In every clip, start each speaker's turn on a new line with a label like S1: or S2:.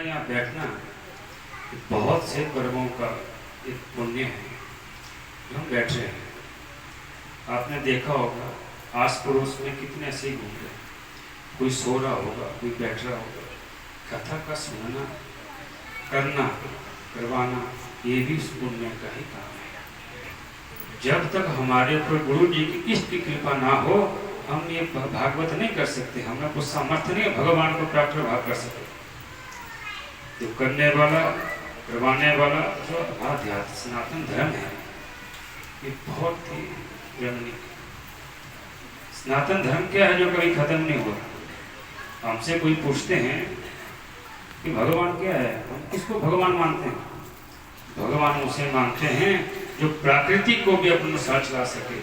S1: यहाँ बैठना बहुत से कर्मों का एक पुण्य है जो हम बैठ रहे हैं। आपने देखा होगा आस पड़ोस में कितने ऐसे घूम रहे, कोई सो रहा होगा, कोई बैठ रहा होगा। कथा का सुनना, करना, करवाना, ये भी उस पुण्य का ही काम है। जब तक हमारे ऊपर गुरु जी की इष्ट की कृपा ना हो, हम ये भागवत नहीं कर सकते। हमें कुछ सामर्थ्य नहीं है भगवान को प्राप्त भाग कर सके। जो करने वाला, करवाने वाला जो आध्यात्म सनातन धर्म है, ये बहुत ही रमणीय। सनातन धर्म क्या है जो कभी खत्म नहीं हुआ। हमसे कोई पूछते हैं कि भगवान क्या है, हम किसको भगवान मानते हैं? भगवान उसे मानते हैं जो प्रकृति को भी अपने साथ चला सके।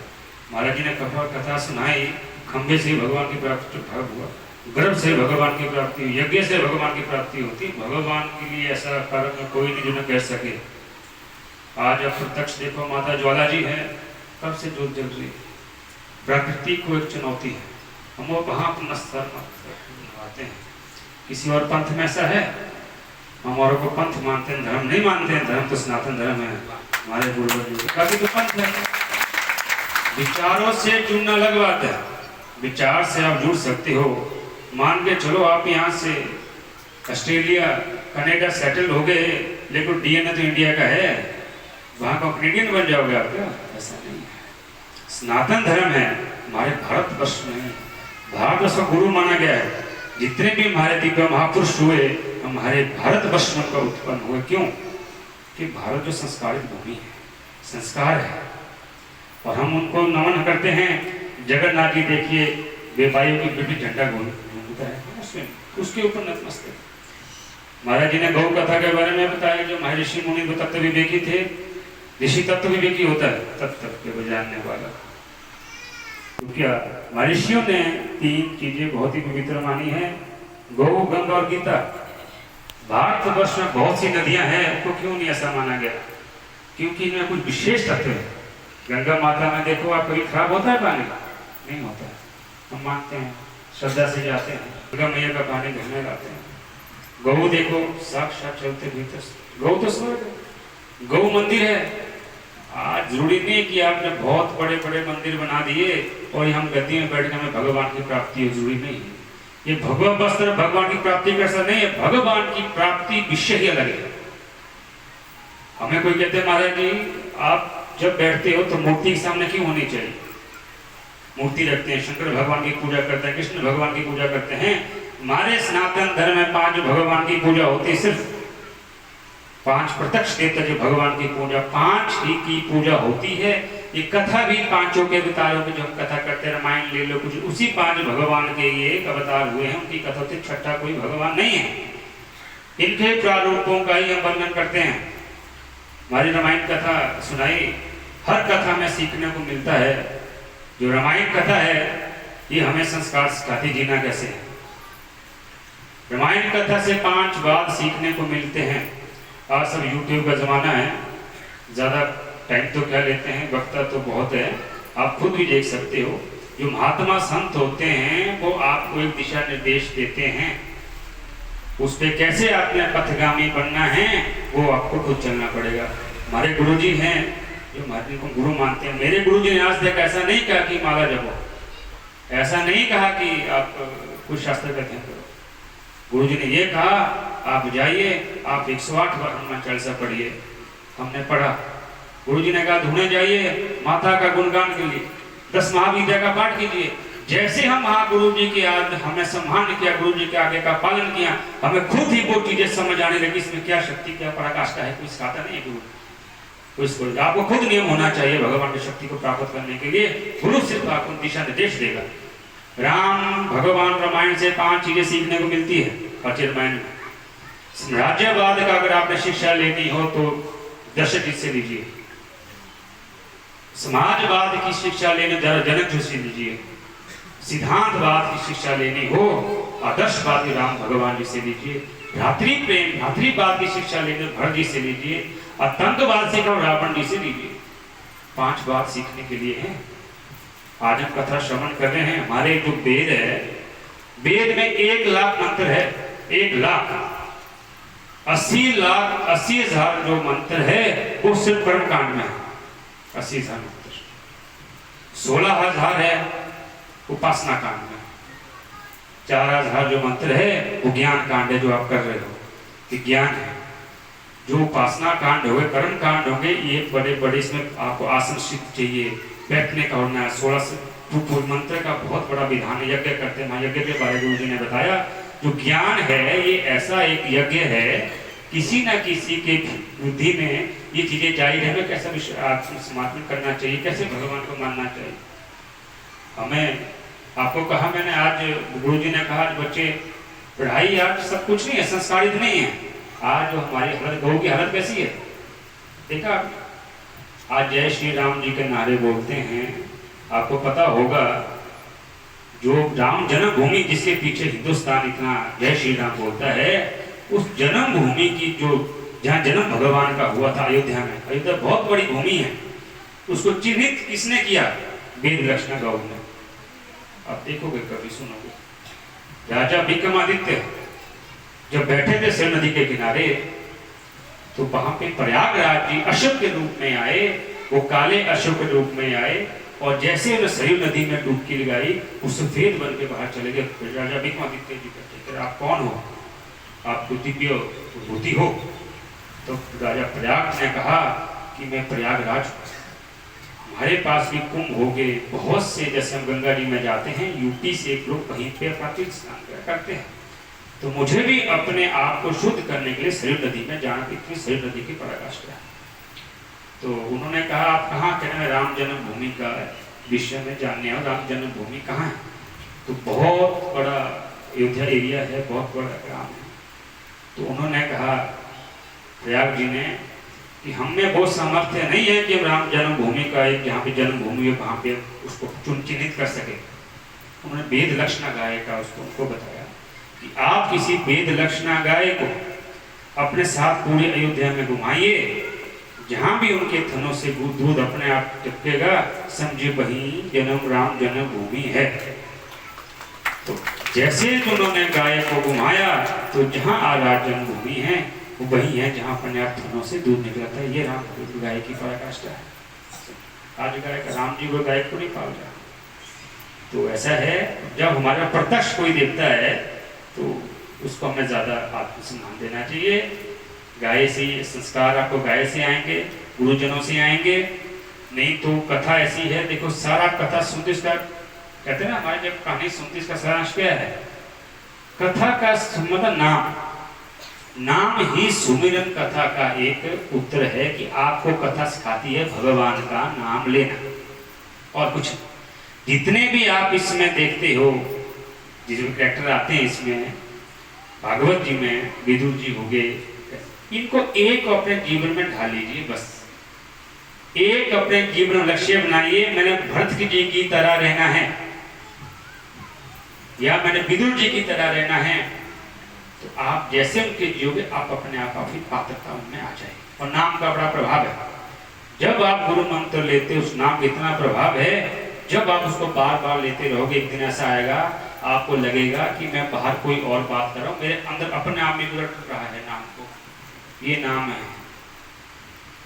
S1: महाराज जी ने कथा सुनाई, खंभे से भगवान की प्राप्ति भाग हुआ, गर्भ से भगवान की प्राप्ति, यज्ञ से भगवान की प्राप्ति होती। भगवान के लिए ऐसा कारण कोई नहीं जो न कह सके। आज आप प्रत्यक्ष देखो, माता ज्वाला जी है, कब से जोत जल रही। प्रकृति को एक चुनौती है, हम वो वहां अपना स्तर निभाते हैं। किसी और पंथ में ऐसा है? हम और को पंथ मानते हैं, धर्म नहीं मानते हैं। धर्म तो सनातन धर्म है, हमारे पूर्वजों का भी तो पंथ है। विचारों से जुड़ना अलग बात है, विचार से आप जुड़ सकते हो। मान के चलो आप यहाँ से ऑस्ट्रेलिया कनाडा सेटल हो गए, लेकिन डीएनए तो इंडिया का है, वहां का कैनेडियन बन जाओगे आप क्या? ऐसा नहीं है। सनातन धर्म है हमारे भारतवर्ष में, भारतवर्ष का गुरु माना गया है। जितने भी हमारे दिव्य महापुरुष हुए, हमारे भारतवर्ष में उत्पन्न हुए। क्यों? कि भारत जो संस्कारित भूमि है, संस्कार है, और हम उनको नमन करते हैं। जगन्नाथ जी देखिए, बेबाइयों की बेटी झंडा घूमता है उसमें, उसके ऊपर नतमस्तक। महाराज जी ने गौ कथा के बारे में बताया, जो महर्षि मुनि वो तत्व विवेकी थे। ऋषि तत्व विवेकी होता है, तत्व के जानने वाला। तो क्या महर्षियों ने 3 चीजें बहुत ही पवित्र मानी है, गौ, गंगा और गीता। भारतवर्ष में बहुत सी नदियां हैं, उनको क्यों नहीं ऐसा माना गया? क्योंकि इनमें कुछ विशेष तत्व है। गंगा माता में देखो आप, कभी खराब होता है पानी? नहीं होता है। हम मानते हैं, श्रद्धा से जाते हैं, गंगा मैया का पानी घर में लाते हैं। गौ देखो साक्षात चलते भीतर, गौ तो स्वर्ग है, गौ मंदिर है। आज जरूरी नहीं कि आपने बहुत बड़े बड़े मंदिर बना दिए और हम गद्दी में बैठ के हमें भगवान की प्राप्ति हो, जरूरी नहीं है। ये भगवान वस्त्र भगवान की प्राप्ति कैसा नहीं है, भगवान की प्राप्ति विषय ही अलग है। हमें कोई कहते हैं महाराज जी आप जब बैठते हो तो मूर्ति के सामने क्यों होनी चाहिए? मूर्ति रखते हैं, शंकर भगवान की पूजा करते हैं, कृष्ण भगवान की पूजा करते हैं। हमारे सनातन धर्म में 5 भगवान की पूजा होती है, सिर्फ 5 प्रत्यक्ष देवता जो भगवान की पूजा, 5 ही की पूजा होती है। ये कथा भी 5 के अवतारों की जो हम कथा करते हैं, रामायण ले लो, कुछ उसी 5 भगवान के ये अवतार हुए हैं, उनकी कथा होती। छठा कोई भगवान नहीं है, इनके प्रारूपों का ही हम वर्णन करते हैं। हमारी रामायण कथा सुनाई, हर कथा में सीखने को मिलता है। जो रामायण कथा है ये हमें संस्कार सिखाती, जीना कैसे है। रामायण कथा से 5 बात सीखने को मिलते हैं। आज सब यूट्यूब का जमाना है, ज्यादा टाइम तो क्या लेते हैं, वक्ता तो बहुत है, आप खुद भी देख सकते हो। जो महात्मा संत होते हैं वो आपको एक दिशा निर्देश देते हैं, उस पे कैसे आपने पथगामी बनना है वो आपको खुद चलना पड़ेगा। हमारे गुरुजी हैं जो हमारे को गुरु मानते हैं। मेरे गुरुजी ने आज तक ऐसा नहीं कहा कि माला जपो, ऐसा नहीं कहा कि आप कुछ शास्त्र का अध्ययन करो। गुरुजी ने ये कहा आप जाइए, आप 108 बार हनुमान चालीसा पढ़िए। हमने पढ़ा। गुरुजी ने कहा धुने जाइए, माता का गुणगान के लिए 10 महाविद्या का पाठ कीजिए। जैसे हम गुरु जी की आज हमें सम्मान किया, गुरु जी के आगे का पालन किया, हमें खुद ही वो चीजें समझ आने लगी, इसमें क्या शक्ति क्या पराकाष्ठा है। कोई सिखाता नहीं है गुरु, कोई आपको खुद नियम होना चाहिए भगवान की शक्ति को प्राप्त करने के लिए। गुरु सिर्फ आपको दिशा निर्देश देगा। राम भगवान रामायण से 5 चीजें सीखने को मिलती है। रामायण में राज्यवाद का अगर आपने शिक्षा लेनी हो तो दशरथ जी से लीजिए, समाजवाद की शिक्षा लेने जनक जी से लीजिए, सिद्धांतवाद की शिक्षा लेनी हो आदर्शवादी राम भगवान जी से लीजिए, भ्रातृ प्रेम भ्रातृवाद की शिक्षा लेने भरत जी से लीजिए, आतंकवाद से कहो रावण जी से लीजिए। 5 बात सीखने के लिए है। आज हम कथा श्रवण कर रहे हैं। हमारे जो वेद है, वेद में 1 लाख मंत्र है, 1 लाख। 80,80,000 जो मंत्र है वो सिर्फ कर्म कांड में है। 80,000 मंत्र, 16,000 है उपासना कांड में, 4,000 जो मंत्र है वो ज्ञान कांड है, जो आप कर रहे हो कि ज्ञान है। जो उपासना कांड हो गए, कर्म कांड होंगे, ये बड़े बड़े, इसमें आपको आसन सिद्ध चाहिए, बैठने का होना है। 16 मंत्र का बहुत बड़ा विधान है। यज्ञ करते हैं, महायज्ञ के बारे में गुरु जी ने बताया। जो ज्ञान है ये ऐसा एक यज्ञ है, किसी न किसी के बुद्धि में ये चीजें जारी रहे, कैसा समर्पण करना चाहिए, कैसे भगवान को मानना चाहिए। हमें आपको कहा मैंने, आज गुरु जी ने कहा बच्चे पढ़ाई आज सब कुछ नहीं है, संस्कारित नहीं है। आज जो हमारी हालत, गौ की हालत कैसी है देखा। आज जय श्री राम जी के नारे बोलते हैं, आपको पता होगा जो राम जन्मभूमि जिसके पीछे हिंदुस्तान इतना जय श्री राम बोलता है, उस जन्मभूमि की जो जहाँ जन्म भगवान का हुआ था अयोध्या में, अयोध्या बहुत बड़ी भूमि है, उसको चिन्हित किसने किया? वेद लक्षणा गौ ने। आप देखोगे कभी सुनोगे। राजा विक्रमादित्य जब बैठे थे सेन नदी के किनारे, तो वहां पे प्रयागराज जी अशोक के रूप में आए, वो काले अशोक के रूप में आए, और जैसे उन्होंने सरयू नदी में डुबकी लगाई, वो सफेद बन के बाहर चले गए। राजा विक्रमादित्य जी कहते आप कौन हो? आप तो दिव्य विभूति हो। तो राजा प्रयाग ने कहा कि मैं प्रयागराज, हमारे पास भी कुंभ हो गए बहुत से, जैसे हम गंगा जी में जाते हैं, यूपी से एक लोग वहीं पे प्राकृतिक स्नान करते हैं, तो मुझे भी अपने आप को शुद्ध करने के लिए सरयू नदी में जाना, इतनी सरयू नदी की पराकाष्ठा है। तो उन्होंने कहा आप कहाँ? कहना मैं राम जन्मभूमि का विषय में जानने आया। राम जन्मभूमि कहाँ है? तो बहुत बड़ा अयोध्या एरिया है, बहुत बड़ा ग्राम है। तो उन्होंने कहा प्रयाग जी ने कि हम में वो सामर्थ्य नहीं है कि हम राम जन्मभूमि का एक जहाँ पे जन्मभूमि है वहाँ पे उसको चिन्हित कर सके। उन्होंने वेद लक्षणा गाय का उसको उनको बताया कि आप किसी वेद लक्षणा गाय को अपने साथ पूरी अयोध्या में घुमाइए, जहां भी उनके थनों से दूध अपने आप टपकेगा, समझे वही जन्म राम जन्मभूमि है। तो जैसे उन्होंने गाय को घुमाया, तो जहां आराध जन्मभूमि है वो वही है जहां अपने आप थनों से दूध निकलता है। ये राम गाय की पराकाष्ठा है। आज गाय का राम जी को गाय को नहीं पाल रहा। तो ऐसा है, जब हमारा प्रत्यक्ष कोई देखता है तो उसको हमें ज्यादा आत्मसम्मान देना चाहिए। गाय से संस्कार आपको गाय से आएंगे, गुरुजनों से आएंगे। नहीं तो कथा ऐसी है, देखो सारा कथा सुनते इसका कहते हैं ना, हमारे जब कहानी सुनते इसका सारांश क्या है? कथा का मतलब नाम ही सुमिरन कथा का एक उत्तर है कि आपको कथा सिखाती है भगवान का नाम लेना और कुछ। जितने भी आप इसमें देखते हो, जिसमें कैरेक्टर आते हैं इसमें, भागवत जी में विदुर जी हो गए, इनको एक अपने जीवन में ढाल लीजिए। बस एक अपने जीवन लक्ष्य बनाइए, मैंने भरत जी की तरह रहना है या मैंने विदुर जी की तरह रहना है। तो आप जैसे उनके जियोगे, आप अपने आप ही पात्रता उनमें आ जाए। और नाम का बड़ा प्रभाव है। जब आप गुरु मंत्र लेते, उस नाम का इतना प्रभाव है, जब आप उसको बार बार लेते रहोगे, एक दिन ऐसा आएगा आपको लगेगा कि मैं बाहर कोई और बात कर रहा हूँ, मेरे अंदर अपने आप में उलट रहा है नाम को। ये नाम है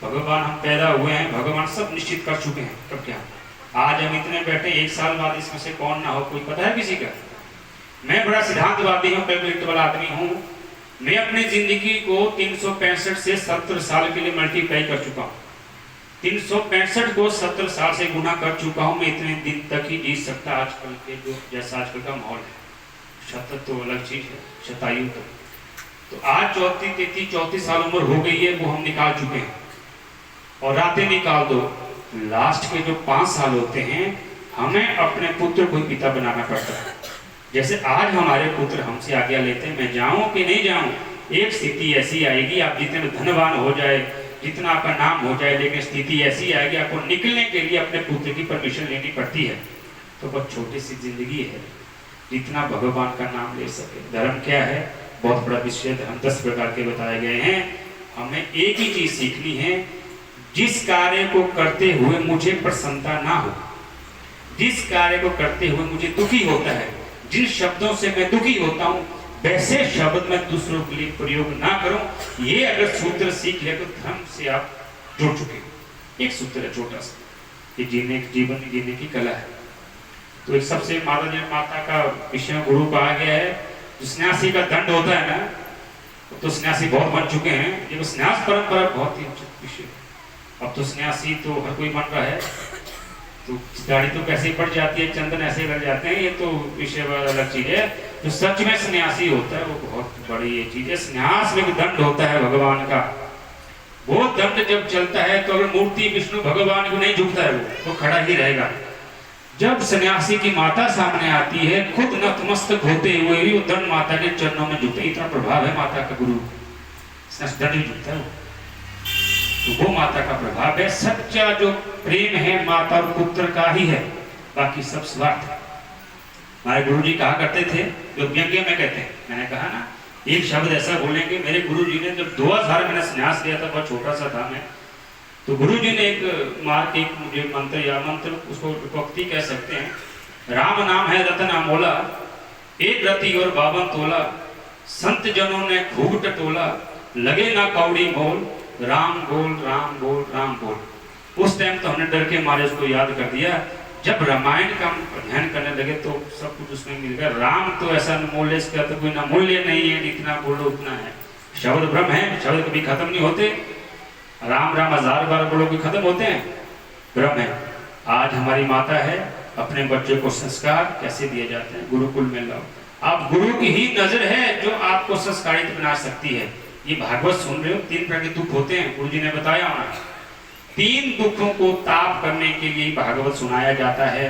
S1: भगवान। हम पैदा हुए हैं, भगवान सब निश्चित कर चुके हैं कब क्या। आज हम इतने बैठे, 1 साल बाद इसमें से कौन ना हो, कोई पता है किसी का? मैं बड़ा सिद्धांतवादी हूँ, कैलकुलेट वाला आदमी हूँ। मैं अपनी जिंदगी को 365 से 70 साल के लिए मल्टीप्लाई कर चुका हूँ। 365 को 70 साल से गुना कर चुका हूँ। मैं इतने दिन तक ही जी सकता आजकल के जो जैसा आजकल का माहौल है। 70 तो अलग चीज है, शतायु तो आज 34 साल उम्र हो गई है, वो हम निकाल चुके हैं। और रातें निकाल दो, लास्ट के जो 5 साल होते हैं, हमें अपने पुत्र को पिता बनाना पड़ता है। जैसे आज हमारे पुत्र हमसे आज्ञा लेते हैं, मैं जाऊं कि नहीं जाऊं। एक स्थिति ऐसी आएगी, आप जितने धनवान हो जाए, जितना आपका नाम हो जाए, लेकिन स्थिति ऐसी आएगी आपको निकलने के लिए अपने पुत्र की परमिशन लेनी पड़ती है। तो बहुत छोटी सी जिंदगी है, जितना भगवान का नाम ले सके। धर्म क्या है? बहुत बड़ा विषय। धर्म 10 प्रकार के बताए गए हैं। हमें एक ही चीज सीखनी है, जिस कार्य को करते हुए मुझे प्रसन्नता ना हो, जिस कार्य को करते हुए मुझे दुखी होता है, जिन शब्दों से मैं दुखी होता हूँ, वैसे शब्द मैं दूसरों के लिए प्रयोग ना करूं। ये अगर सूत्र सीख ले तो धर्म से आप जुड़ चुके हो। एक सूत्र है छोटा सा, ये जीवन जीने की कला है। तो एक सबसे माता का विषय गुरु कहा गया है। जो सन्यासी का दंड होता है ना, तो सन्यासी बहुत बन चुके हैं। ये सन्यास परंपरा बहुत ही उचित विषय। अब तो सन्यासी तो हर कोई बन रहा है, तो दाढ़ी तो कैसे बढ़ जाती है, चंदन ऐसे लग जाते हैं, ये तो विषय अलग चीज है। जो सच में सन्यासी होता है वो बहुत बड़ी ये चीज है। सन्यास में एक दंड होता है भगवान का। वो दंड जब चलता है तो अगर मूर्ति विष्णु भगवान को नहीं झुकता है, वो खड़ा ही रहेगा। जब सन्यासी की माता सामने आती है, खुद नतमस्तक होते हुए भी वो दंड माता के चरणों में झुकते। इतना प्रभाव है माता का गुरु, दंड ही झुकता है। तो वो माता का प्रभाव है। सच्चा जो प्रेम है माता और पुत्र का ही है, बाकी सब स्वार्थ है। हमारे गुरु जी कहा करते थे, जो व्यंग्य में कहते हैं, मैंने कहा ना एक शब्द ऐसा बोलेंगे। मेरे गुरु जी ने जब 2000 मैंने संन्यास लिया था, बहुत छोटा सा था मैं, तो गुरु जी ने एक मार्ग, एक मुझे मंत्र या मंत्र, उसको विभक्ति कह सकते हैं। राम नाम है रतन अमोला, एक रति और 52 तोला, संत जनों ने खूब टटोला, लगे ना कौड़ी मोल, राम बोल राम बोल राम बोल। उस टाइम तो हमने डर के मारे उसको याद कर दिया। जब रामायण का अध्ययन करने लगे तो सब कुछ उसमें मिल गया। राम तो ऐसा मूल्य, इसका तो कोई ना मूल्य नहीं है, जितना बोलो उतना है। शब्द ब्रह्म है, शब्द कभी खत्म नहीं होते। राम राम 1000 बार बोलो कि खत्म होते हैं, ब्रह्म है। आज हमारी माता है, अपने बच्चे को संस्कार कैसे दिए जाते हैं, गुरुकुल में लाओ। आप गुरु की ही नजर है जो आपको संस्कारित बना सकती है। ये भागवत सुन रहे हो, 3 प्रकार के दुख होते हैं, गुरु जी ने बताया हमें। 3 दुखों को ताप करने के लिए भागवत सुनाया जाता है।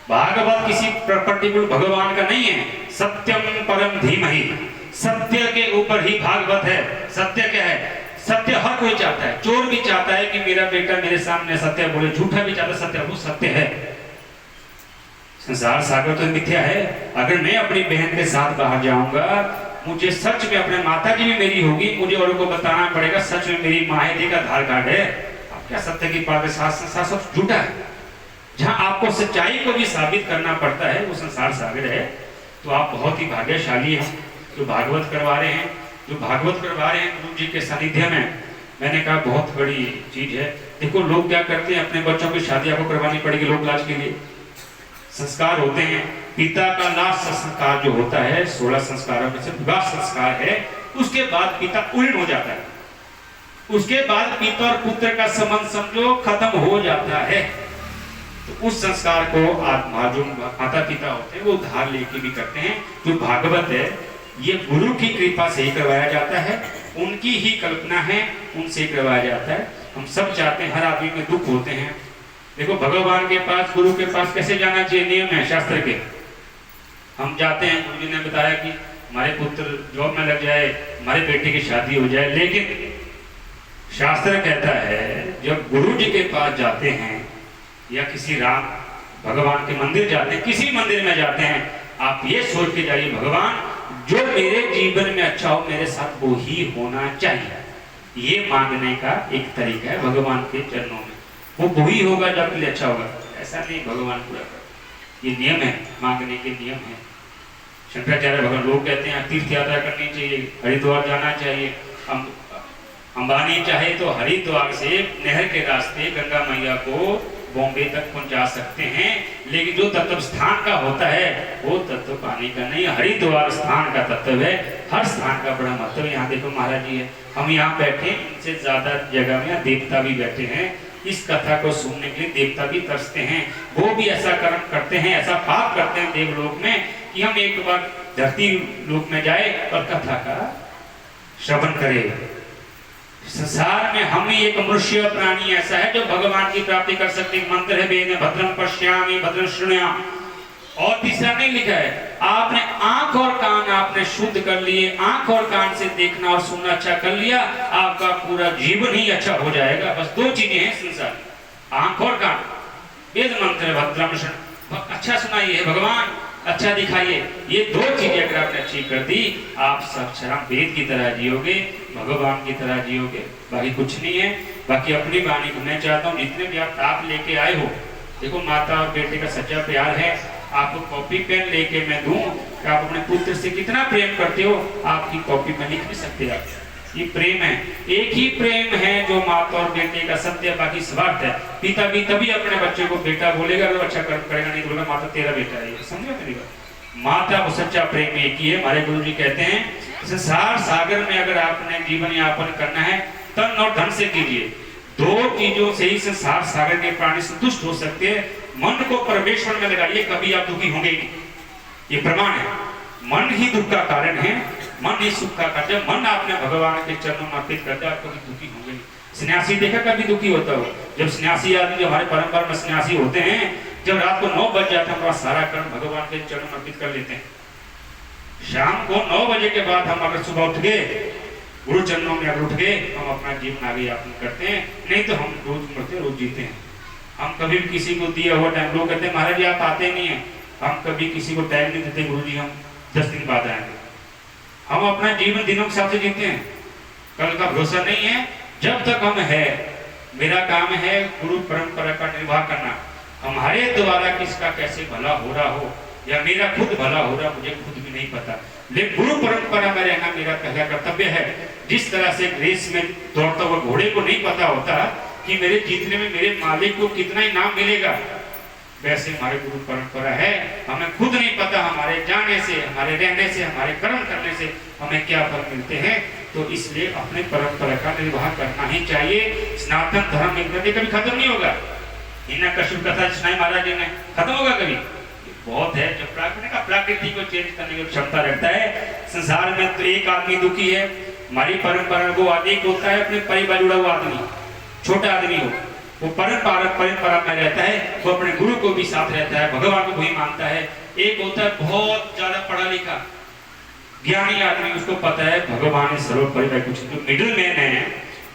S1: भागवत किसी पर्टिकुलर भगवान का नहीं है। सत्यम परम धीमहि, सत्य के ऊपर ही भागवत है। सत्य क्या है? सत्य हर कोई चाहता है। चोर भी चाहता है कि मेरा बेटा मेरे सामने सत्य बोले, झूठा भी चाहता है सत्य, वो सत्य है। संसार सागर तो मिथ्या है। अगर मैं अपनी बहन के साथ बाहर जाऊंगा, मुझे सच में, अपने माता जी भी मेरी होगी, मुझे औरों को बताना पड़ेगा सच में मेरी माँ है, का आधार कार्ड है। अब क्या सत्य की बात है? साथ सब झूठा है। जहां आपको सच्चाई को भी साबित करना पड़ता है, वो संसार सागर है। तो आप बहुत ही भाग्यशाली हैं जो भागवत करवा रहे हैं, गुरु जी के सानिध्य में। मैंने कहा बहुत बड़ी चीज है। देखो लोग क्या करते हैं, अपने बच्चों की शादी आपको करवानी पड़ेगी लोक लाज के लिए। संस्कार होते हैं। पिता का लास्ट संस्कार जो होता है, 16 संस्कारों में से विवाह संस्कार है। उसके बाद पिता उल्ट हो जाता है। उसके बाद पिता और पुत्र का संबंध समझो खत्म हो जाता है। तो उस संस्कार को जो माता पिता होते हैं वो उधार लेके भी करते हैं। जो भागवत है ये गुरु की कृपा से ही करवाया जाता है, उनकी ही कल्पना है, उनसे करवाया जाता है। हम सब चाहते हैं, हर आदमी में दुख होते हैं। देखो भगवान के पास, गुरु के पास कैसे जाना चाहिए, नियम है शास्त्र के। हम जाते हैं, गुरु जी ने बताया कि हमारे पुत्र जॉब में लग जाए, हमारे बेटे की शादी हो जाए। लेकिन शास्त्र कहता है जब गुरु जी के पास जाते हैं या किसी राम भगवान के मंदिर जाते हैं, किसी मंदिर में जाते हैं, आप ये सोच के जाइए भगवान जो मेरे जीवन में अच्छा हो मेरे साथ वो ही होना चाहिए। ये मांगने का एक तरीका है भगवान के चरणों में। वो ही होगा जो आपके लिए अच्छा होगा, ऐसा नहीं भगवान पूरा कर। ये नियम है, मांगने के नियम है। शंकराचार्य भगवान लोग कहते हैं तीर्थ यात्रा करनी चाहिए, हरिद्वार जाना चाहिए। अंबानी चाहे तो हरिद्वार से नहर के रास्ते गंगा मैया को बॉम्बे तक पहुंचा सकते हैं। लेकिन जो तत्व स्थान का होता है वो तत्व पानी का नहीं। हरिद्वार स्थान का तत्व है। हर स्थान का बड़ा महत्व। यहाँ देखो महाराज जी है, हम यहाँ बैठे, इनसे ज्यादा जगह में देवता भी बैठे हैं। इस कथा को सुनने के लिए देवता भी तरसते हैं। वो भी ऐसा कर्म करते हैं, ऐसा पाप करते हैं देवलोक में कि हम एक बार धरती लोक में जाए और कथा का श्रवण करें। संसार में हम ही एक मनुष्य प्राणी ऐसा है जो भगवान की प्राप्ति कर सकते। मंत्र है वेद में भद्रम पश्यामि भद्रम शृणुयामि। और तीसरा नहीं लिखा है, आपने आंख और कान आपने शुद्ध कर लिए, आंख और कान से देखना और सुनना अच्छा कर लिया, आपका पूरा जीवन ही अच्छा हो जाएगा। बस 2 चीजें हैं संसार, आंख और कान। वेद मंत्र भद्रम शृणु, अच्छा सुनाइए भगवान, अच्छा दिखाइए। ये 2 चीजें अगर आपने अच्छी कर दी, आप सक्षम वेद की तरह जियोगे, भगवान की तरह जियोगे। बाकी कुछ नहीं है। बाकी अपनी वाणी को मैं चाहता हूँ जितने भी आप ताप लेके आए हो, देखो माता और बेटे का सच्चा प्यार है। आपको कॉपी पेन लेके मैं दूं कि आप अपने पुत्र से कितना प्रेम करते हो, आपकी कॉपी में लिख नहीं सकते आप। ये प्रेम है, एक ही प्रेम है जो माता और बेटे का सत्य, बाकी स्वार्थ है। पिता भी तभी अपने बच्चे को बेटा बोलेगा तो अच्छा कर्म करेगा, नहीं बोलेगा माता तेरा बेटा है। समझो मेरी बात, माता को सच्चा प्रेम एक ही है। हमारे गुरु जी कहते हैं संसार सागर में अगर आपने जीवन यापन करना है तन और धन से कीजिए। दो चीजों से ही संसार सागर के प्राणी संतुष्ट हो सकते हैं। मन को परमेश्वर में लगाइए, कभी आप दुखी होंगे नहीं, ये प्रमाण है। मन ही दुख का कारण है, मन ही सुख का कारण है। मन आपने भगवान के चरणों में अर्पित कर दिया, आप कभी दुखी होंगे नहीं। सन्यासी देखा कभी दुखी होता हो? जब सन्यासी आदमी, जो हमारे परंपरा में सन्यासी होते हैं, जब रात को 9 बज जाता है हमारा सारा कर्म भगवान के चरणों में अर्पित कर लेते हैं। शाम को 9 बजे के बाद हम अगर सुबह उठ गए, गुरु चरणों में अगर उठ गए, हम अपना जीवन आगे यापन करते हैं। नहीं तो हम रोज मरते रोज जीते हैं। हम कभी भी किसी को दिया हुआ टाइम, लोग कहते हैं महाराज जी आप आते नहीं है, हम कभी किसी को टाइम नहीं देते, गुरु जी हम 10 दिन बाद आएंगे। हम अपना जीवन दिनों के हिसाब से जीते हैं, कल का भरोसा नहीं है। जब तक हम है, मेरा काम है गुरु परंपरा का निर्वाह करना। हमारे द्वारा किसका कैसे भला हो रहा हो या मेरा खुद भला हो रहा, मुझे खुद भी नहीं पता, लेकिन गुरु परंपरा में रहना मेरा पहला कर्तव्य है। जिस तरह से रेस में दौड़ता हुआ घोड़े को नहीं पता होता कि मेरे जीतने में मेरे मालिक को कितना इनाम मिलेगा, वैसे हमारे गुरु परंपरा है। हमें खुद नहीं पता हमारे जाने से, हमारे रहने से, हमारे कर्म करने से हमें क्या फल मिलते हैं। तो इसलिए अपने परंपरा का निर्वाह करना ही चाहिए। सनातन धर्म कभी खत्म नहीं होगा। इन्हें कश्यप कथा सुनाई महाराज जी ने, खत्म होगा कभी? बहुत है। जब प्रकृति को चेंज करने की क्षमता रखता है। संसार में तो एक आदमी दुखी है, हमारी परंपरा वो अधिक होता है अपने परिवार जुड़ा हुआ आदमी, छोटा आदमी हो, वो परंपरा में रहता है, वो अपने गुरु को भी साथ रहता है, भगवान को भी मानता है। एक होता है बहुत ज्यादा पढ़ा लिखा ज्ञानी आदमी, उसको पता है भगवान है सर्वोपरि है। कुछ जो मिडिल मैन है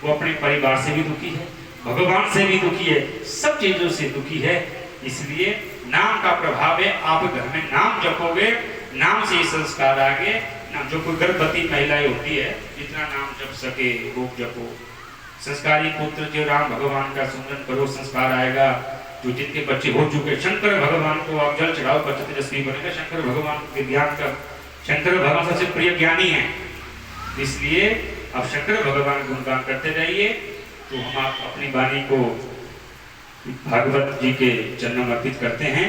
S1: वो अपने परिवार से भी दुखी है, भगवान से भी दुखी है, सब चीजों से दुखी है। इसलिए नाम का प्रभाव है। आप घर में नाम जपोगे, नाम से ही संस्कार आगे। नाम जो कोई गर्भवती महिलाएं होती है, जितना नाम जप सके वो जपो। संस्कारी पुत्र जो राम भगवान का सुमरन करो, संस्कार आएगा। जो जिनके बच्चे हो चुके, शंकर भगवान को आप जल चढ़ाओ, बच्चे तेजस्वी बनेगा। शंकर भगवान के ज्ञान का, शंकर भगवान सबसे प्रिय ज्ञानी है, इसलिए आप शंकर भगवान गुणगान करते रहिए। तो हम आप अपनी वाणी को भागवत जी के चरणों में अर्पित करते हैं।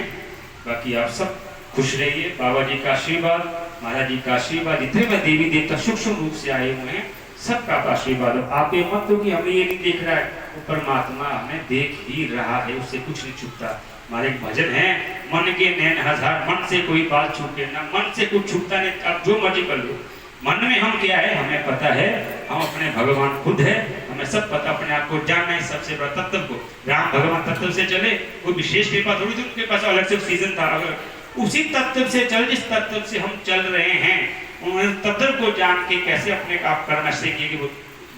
S1: बाकी आप सब खुश रहिए। बाबा जी का आशीर्वाद, महाराज जी का आशीर्वाद, जितने में देवी देवता सूक्ष्म रूप से आए हुए हैं सबका आशीर्वाद। आप ये मत हो कि हमें ये नहीं देख रहा है, वो परमात्मा हमें देख ही रहा है, उससे कुछ नहीं छुपता। हमारे एक भजन है, मन के नैन हजार, मन से कोई बात छूटे ना, मन से कुछ छुपता नहीं। आप जो मर्जी कर लो, मन में हम क्या है हमें पता है, हम अपने भगवान खुद है, हमें सब पता। अपने आप को जानना है सबसे बड़ा तत्व को। राम भगवान तत्व से चले, कोई विशेष कृपा थोड़ी थी उनके पास, अलग से सीजन था। अगर उसी तत्व से चल, जिस तत्व से हम चल रहे हैं, उन तत्व को जान के कैसे अपने आप कर्म से किए कि वो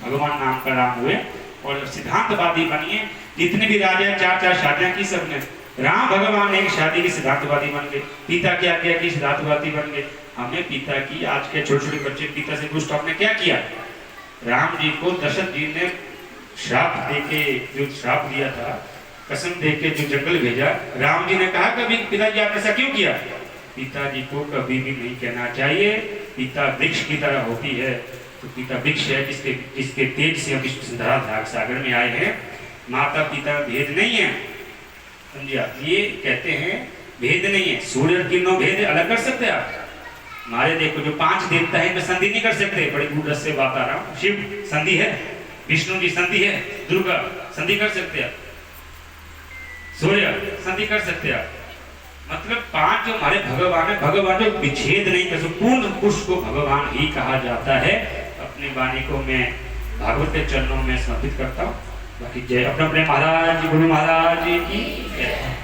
S1: भगवान नाम का राम हुए और सिद्धांतवादी बनिए। जितने भी राजा 4-4 शादियां की सबने, राम भगवान एक शादी की सिद्धांतवादी बन गए, पिता की आज्ञा की सिद्धांतवादी बन गए। हमें पिता की, आज के छोटे छोटे बच्चे पिता से दुष्ट, आपने क्या किया? राम जी को दशरथ जी ने श्राप देके, जो श्राप दिया था, कसम देके जो जंगल भेजा, राम जी ने कहा कभी पिताजी आपने ऐसा क्यों किया? पिताजी को कभी भी नहीं कहना चाहिए। पिता वृक्ष की तरह होती है, तो पिता वृक्ष है जिसके तेज से हम इस सागर में आए हैं। माता पिता भेद नहीं है, समझिए आप। ये कहते हैं भेद नहीं है, सूर्य और किरणों भेद अलग कर सकते आप? हमारे देखो जो 5 देवता है, संधि नहीं कर सकते। बड़ी गुरस से बात आ रहा हूँ। शिव संधि है, विष्णु की संधि है, दुर्गा संधि कर सकते आप, सूर्य संधि कर सकते आप। मतलब 5 जो हमारे भगवान है, भगवान जो विच्छेद नहीं कर सकते, पूर्ण पुरुष को भगवान ही कहा जाता है। अपनी वाणी को मैं भागवत के चरणों में समर्पित करता हूँ। बाकी जय अपने अपने महाराज गुरु महाराज की जय।